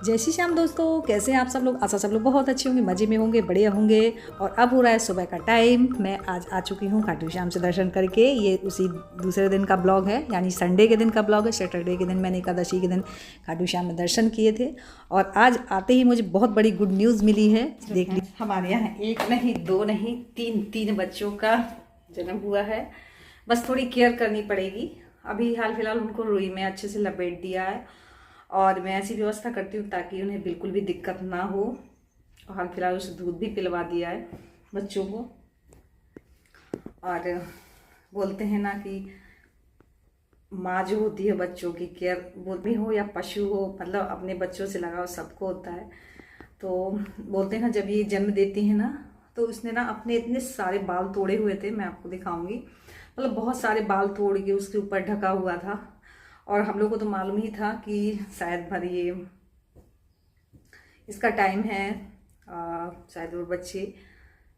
जय श्री श्याम दोस्तों, कैसे हैं आप सब लोग। आशा सब लोग बहुत अच्छे होंगे, मज़े में होंगे, बढ़िया होंगे। और अब हो रहा है सुबह का टाइम। मैं आज आ चुकी हूँ खाटू श्याम से दर्शन करके। ये उसी दूसरे दिन का ब्लॉग है, यानी संडे के दिन का ब्लॉग है। सैटरडे के दिन मैंने एकादशी के दिन खाटू श्याम में दर्शन किए थे। और आज आते ही मुझे बहुत बड़ी गुड न्यूज़ मिली है। देख ली, हमारे यहाँ एक नहीं, दो नहीं, तीन बच्चों का जन्म हुआ है। बस थोड़ी केयर करनी पड़ेगी। अभी हाल फिलहाल उनको रुई में अच्छे से लपेट दिया है और मैं ऐसी व्यवस्था करती हूँ ताकि उन्हें बिल्कुल भी दिक्कत ना हो। और हाल फिलहाल उसे दूध भी पिलवा दिया है बच्चों को। और बोलते हैं ना कि माँ जो होती है बच्चों की केयर, वो भी हो या पशु हो, मतलब अपने बच्चों से लगाव सबको होता है। तो बोलते हैं ना, जब ये जन्म देती है ना, तो उसने ना अपने इतने सारे बाल तोड़े हुए थे। मैं आपको दिखाऊंगी, मतलब बहुत सारे बाल तोड़ के उसके ऊपर ढका हुआ था। और हम लोग को तो मालूम ही था कि शायद भर ये इसका टाइम है, शायद वो बच्चे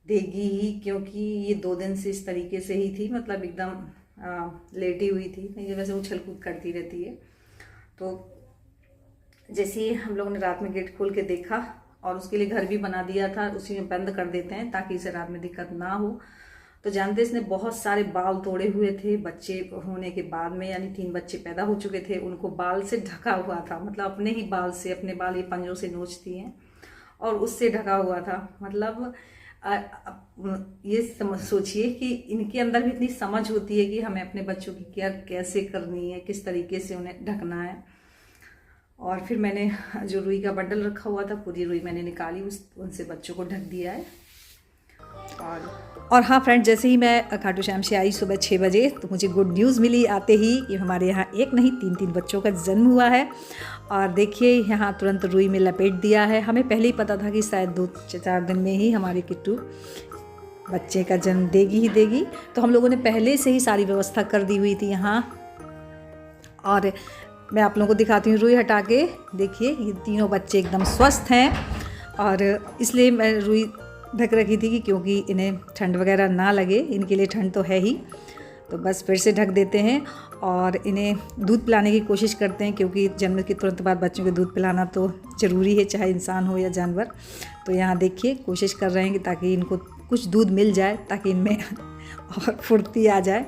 देगी ही, क्योंकि ये 2 दिन से इस तरीके से ही थी, मतलब एकदम लेटी हुई थी। ये वैसे उछल कूद करती रहती है। तो जैसे ही हम लोगों ने रात में गेट खोल के देखा और उसके लिए घर भी बना दिया था, उसी में बंद कर देते हैं ताकि इसे रात में दिक्कत ना हो। तो जानते, इसने बहुत सारे बाल तोड़े हुए थे बच्चे होने के बाद में, यानी 3 बच्चे पैदा हो चुके थे, उनको बाल से ढका हुआ था। मतलब अपने ही बाल से, अपने बाल ये पंजों से नोचती हैं और उससे ढका हुआ था। मतलब ये सोचिए कि इनके अंदर भी इतनी समझ होती है कि हमें अपने बच्चों की केयर कैसे करनी है, किस तरीके से उन्हें ढकना है। और फिर मैंने जो रुई का बंडल रखा हुआ था, पूरी रुई मैंने निकाली, उनसे बच्चों को ढक दिया है। और हाँ फ्रेंड, जैसे ही मैं खाटू श्याम से आई सुबह 6 बजे, तो मुझे गुड न्यूज़ मिली आते ही कि हमारे यहाँ एक नहीं 3 बच्चों का जन्म हुआ है। और देखिए, यहाँ तुरंत रुई में लपेट दिया है। हमें पहले ही पता था कि शायद 2-4 दिन में ही हमारी किट्टू बच्चे का जन्म देगी ही देगी। तो हम लोगों ने पहले से ही सारी व्यवस्था कर दी हुई थी यहाँ। और मैं आप लोगों को दिखाती हूँ रुई हटा के। देखिए, ये तीनों बच्चे एकदम स्वस्थ हैं। और इसलिए मैं रुई ढक रखी थी कि क्योंकि इन्हें ठंड वगैरह ना लगे, इनके लिए ठंड तो है ही। तो बस फिर से ढक देते हैं और इन्हें दूध पिलाने की कोशिश करते हैं, क्योंकि जन्म के तुरंत बाद बच्चों को दूध पिलाना तो ज़रूरी है, चाहे इंसान हो या जानवर। तो यहाँ देखिए, कोशिश कर रहे हैं कि ताकि इनको कुछ दूध मिल जाए, ताकि इनमें और फुर्ती आ जाए।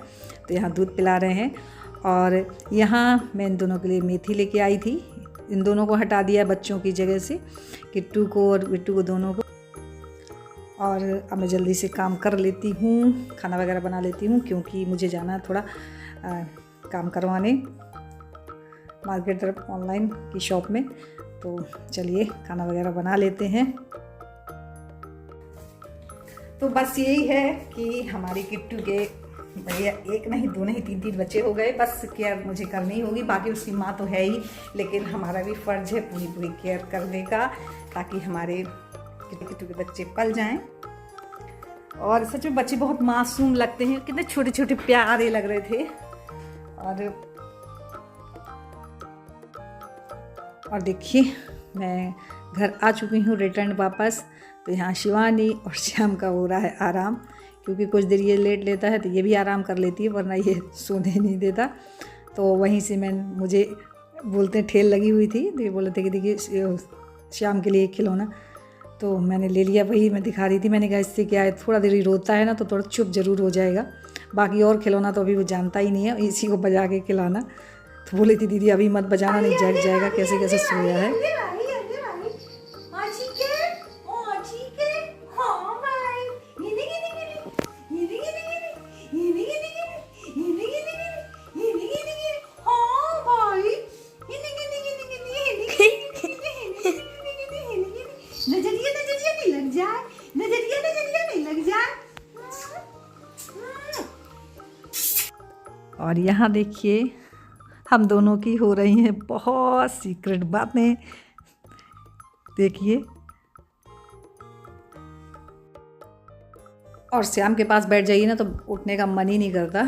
तो यहाँ दूध पिला रहे हैं। और यहाँ मैं इन दोनों के लिए मेथी लेके आई थी। इन दोनों को हटा दिया बच्चों की जगह से, किट्टू को और बिट्टू को, दोनों को। और अब मैं जल्दी से काम कर लेती हूँ, खाना वगैरह बना लेती हूँ, क्योंकि मुझे जाना है थोड़ा काम करवाने मार्केट तरफ, ऑनलाइन की शॉप में। तो चलिए खाना वगैरह बना लेते हैं। तो बस यही है कि हमारी किट्टू के भैया एक नहीं, 2 नहीं, 3 बच्चे हो गए। बस केयर मुझे करनी होगी, बाकी उसकी माँ तो है ही, लेकिन हमारा भी फ़र्ज़ है पूरी केयर करने का, ताकि हमारे किट्टू के बच्चे पल जाएं। और सच में बच्चे बहुत मासूम लगते हैं, कितने छोटे छोटे प्यारे लग रहे थे। और देखिए, मैं घर आ चुकी हूँ रिटर्न वापस। तो यहाँ शिवानी और श्याम का हो रहा है आराम, क्योंकि कुछ देर ये लेट लेता है तो ये भी आराम कर लेती है, वरना ये सोने नहीं देता। तो वहीं से मुझे बोलते हैं ठेल लगी हुई थी, तो ये बोले थे कि देखिए श्याम के लिए खिलौना, तो मैंने ले लिया। वही मैं दिखा रही थी, मैंने कहा इससे क्या है, थोड़ा देर ही रोता है ना तो थोड़ा चुप ज़रूर हो जाएगा। बाकी और खिलौना तो अभी वो जानता ही नहीं है, इसी को बजा के खिलाना। तो बोली थी दीदी अभी मत बजाना, नहीं जग जाएगा, कैसे कैसे सोया है। और यहाँ देखिए, हम दोनों की हो रही हैं बहुत सीक्रेट बातें। देखिए, और श्याम के पास बैठ जाइए ना तो उठने का मन ही नहीं करता।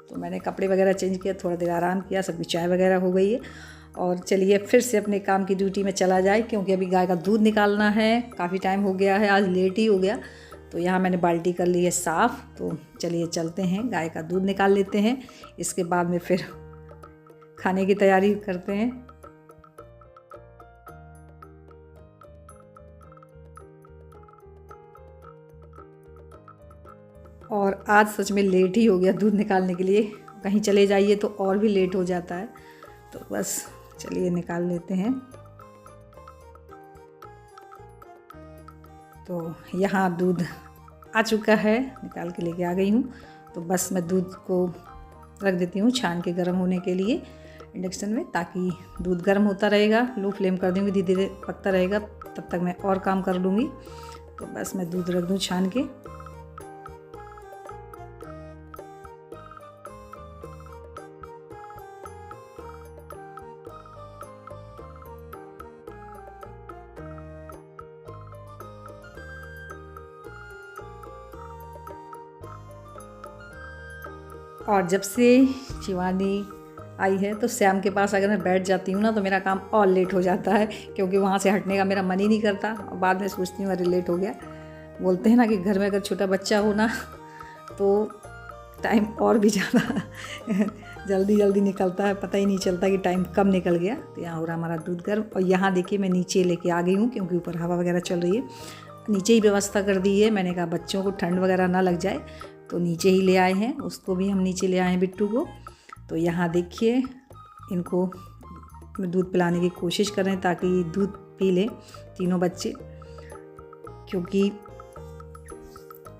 तो मैंने कपड़े वगैरह चेंज किया, थोड़ा देर आराम किया, सबकी चाय वगैरह हो गई है। और चलिए फिर से अपने काम की ड्यूटी में चला जाए, क्योंकि अभी गाय का दूध निकालना है। काफ़ी टाइम हो गया है, आज लेट ही हो गया। तो यहाँ मैंने बाल्टी कर ली है साफ़। तो चलिए चलते हैं, गाय का दूध निकाल लेते हैं, इसके बाद में फिर खाने की तैयारी करते हैं। और आज सच में लेट ही हो गया दूध निकालने के लिए। कहीं चले जाइए तो और भी लेट हो जाता है, तो बस चलिए निकाल लेते हैं। तो यहाँ दूध आ चुका है, निकाल के लेके आ गई हूँ। तो बस मैं दूध को रख देती हूँ छान के गर्म होने के लिए इंडक्शन में, ताकि दूध गर्म होता रहेगा। लो फ्लेम कर दूँगी, धीरे धीरे पकता रहेगा, तब तक मैं और काम कर लूँगी। तो बस मैं दूध रख दूँ छान के। और जब से शिवानी आई है तो श्याम के पास अगर मैं बैठ जाती हूँ ना तो मेरा काम और लेट हो जाता है, क्योंकि वहाँ से हटने का मेरा मन ही नहीं करता। और बाद में सोचती हूँ अरे लेट हो गया। बोलते हैं ना कि घर में अगर छोटा बच्चा हो ना तो टाइम और भी ज़्यादा जल्दी जल्दी निकलता है, पता ही नहीं चलता कि टाइम कब निकल गया। तो यहाँ हो रहा हमारा दूध गर्म। और यहाँ देखिए मैं नीचे लेके आ गई हूँ, क्योंकि ऊपर हवा वगैरह चल रही है। नीचे ही व्यवस्था कर दी है। मैंने कहा बच्चों को ठंड वगैरह ना लग जाए, तो नीचे ही ले आए हैं। उसको भी हम नीचे ले आए हैं, बिट्टू को। तो यहाँ देखिए इनको दूध पिलाने की कोशिश कर रहे हैं ताकि दूध पी लें तीनों बच्चे, क्योंकि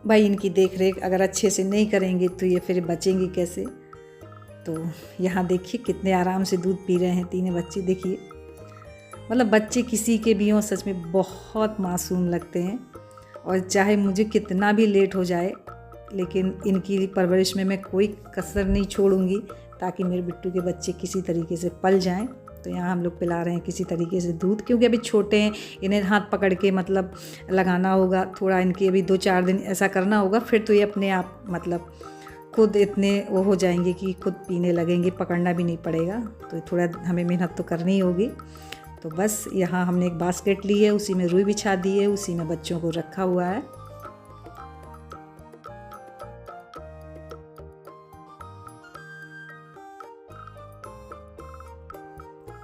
भाई इनकी देख रेख अगर अच्छे से नहीं करेंगे तो ये फिर बचेंगे कैसे। तो यहाँ देखिए कितने आराम से दूध पी रहे हैं तीनों बच्चे। देखिए मतलब बच्चे किसी के भी हों सच में बहुत मासूम लगते हैं। और चाहे मुझे कितना भी लेट हो जाए, लेकिन इनकी परवरिश में मैं कोई कसर नहीं छोड़ूंगी, ताकि मेरे बिट्टू के बच्चे किसी तरीके से पल जाएं। तो यहाँ हम लोग पिला रहे हैं किसी तरीके से दूध, क्योंकि अभी छोटे हैं, इन्हें हाथ पकड़ के मतलब लगाना होगा, थोड़ा इनके अभी 2-4 दिन ऐसा करना होगा। फिर तो ये अपने आप मतलब खुद इतने वो हो जाएंगे कि खुद पीने लगेंगे, पकड़ना भी नहीं पड़ेगा। तो थोड़ा हमें मेहनत तो करनी ही होगी। तो बस यहाँ हमने एक बास्केट ली है, उसी में रुई बिछा दी है, उसी में बच्चों को रखा हुआ है।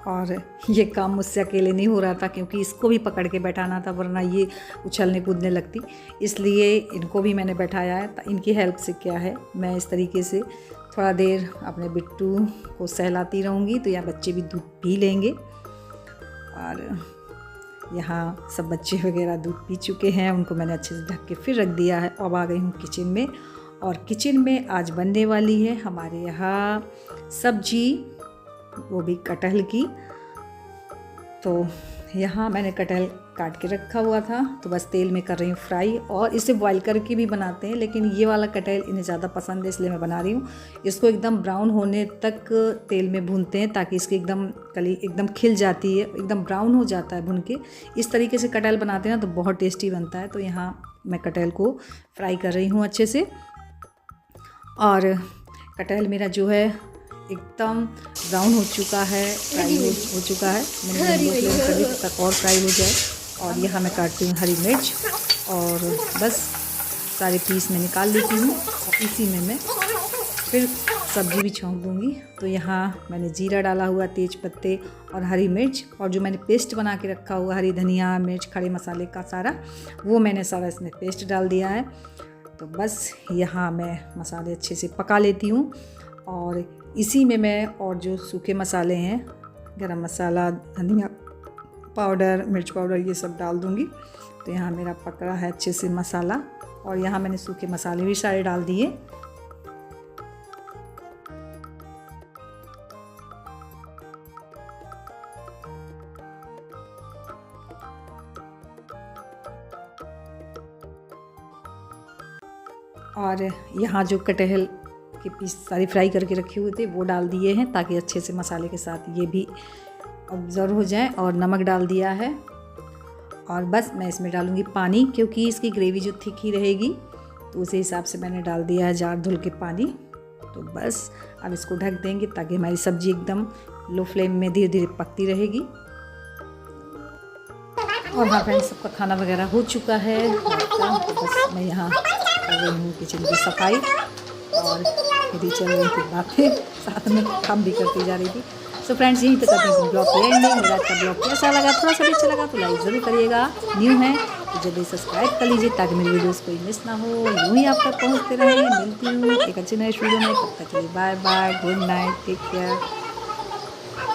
और ये काम मुझसे अकेले नहीं हो रहा था, क्योंकि इसको भी पकड़ के बैठाना था, वरना ये उछलने कूदने लगती। इसलिए इनको भी मैंने बैठाया है। इनकी हेल्प से क्या है, मैं इस तरीके से थोड़ा देर अपने बिट्टू को सहलाती रहूँगी, तो यहाँ बच्चे भी दूध पी लेंगे। और यहाँ सब बच्चे वगैरह दूध पी चुके हैं, उनको मैंने अच्छे से ढक के फिर रख दिया है। अब आ गई हूँ किचन में, और किचन में आज बनने वाली है हमारे यहाँ सब्जी, वो भी कटहल की। तो यहाँ मैंने कटहल काट के रखा हुआ था, तो बस तेल में कर रही हूँ फ्राई। और इसे बॉईल करके भी बनाते हैं, लेकिन ये वाला कटहल इन्हें ज़्यादा पसंद है, इसलिए मैं बना रही हूँ। इसको एकदम ब्राउन होने तक तेल में भूनते हैं, ताकि इसकी एकदम कली एकदम खिल जाती है, एकदम ब्राउन हो जाता है भून के। इस तरीके से कटहल बनाते हैं ना तो बहुत टेस्टी बनता है। तो यहाँ मैं कटहल को फ्राई कर रही हूँ अच्छे से। और कटहल मेरा जो है एकदम ब्राउन हो चुका है, फ्राई हो चुका है। मैंने लो फ्लेम कर दी तब तक और फ्राई हो जाए। और यहाँ मैं काटती हूँ हरी मिर्च, और बस सारे पीस में निकाल लेती हूँ, और इसी में मैं फिर सब्जी भी छौंक दूँगी। तो यहाँ मैंने जीरा डाला हुआ, तेज पत्ते और हरी मिर्च, और जो मैंने पेस्ट बना के रखा हुआ हरी धनिया मिर्च खड़े मसाले का सारा, वो मैंने सारा इसमें पेस्ट डाल दिया है। तो बस यहाँ मैं मसाले अच्छे से पका लेती हूँ, और इसी में मैं और जो सूखे मसाले हैं, गरम मसाला, धनिया पाउडर, मिर्च पाउडर, ये सब डाल दूँगी। तो यहाँ मेरा पक रहा है अच्छे से मसाला, और यहाँ मैंने सूखे मसाले भी सारे डाल दिए। और यहाँ जो कटहल के पीस सारी फ्राई करके रखे हुए थे वो डाल दिए हैं, ताकि अच्छे से मसाले के साथ ये भी ऑब्ज़र्व हो जाए। और नमक डाल दिया है, और बस मैं इसमें डालूँगी पानी, क्योंकि इसकी ग्रेवी जो थिक ही रहेगी, तो उसी हिसाब से मैंने डाल दिया है जार धुल के पानी। तो बस अब इसको ढक देंगे, ताकि हमारी सब्ज़ी एकदम लो फ्लेम में धीरे धीरे पकती रहेगी। और हाँ फ्रेंड्स, सबका खाना वगैरह हो चुका है। तो बस मैं यहाँ कर रही हूँ किचन की सफाई, और मेरी चल रही थी बातें, साथ में काम भी करती जा रही थी। सो फ्रेंड्स, यहीं पे करते हैं ब्लॉग को एंडिंग। मेरा अच्छा ब्लॉग कैसा लगा, थोड़ा सा भी अच्छा लगा तो लाइक ज़रूर करिएगा। न्यू है तो जल्दी सब्सक्राइब कर लीजिए ताकि मेरी वीडियोस कोई मिस ना हो, यूँ ही आप तक पहुँचते रहें। मिलती हूँ एक अच्छे नए वीडियो में, तब तक के लिए bye bye, good night, take care.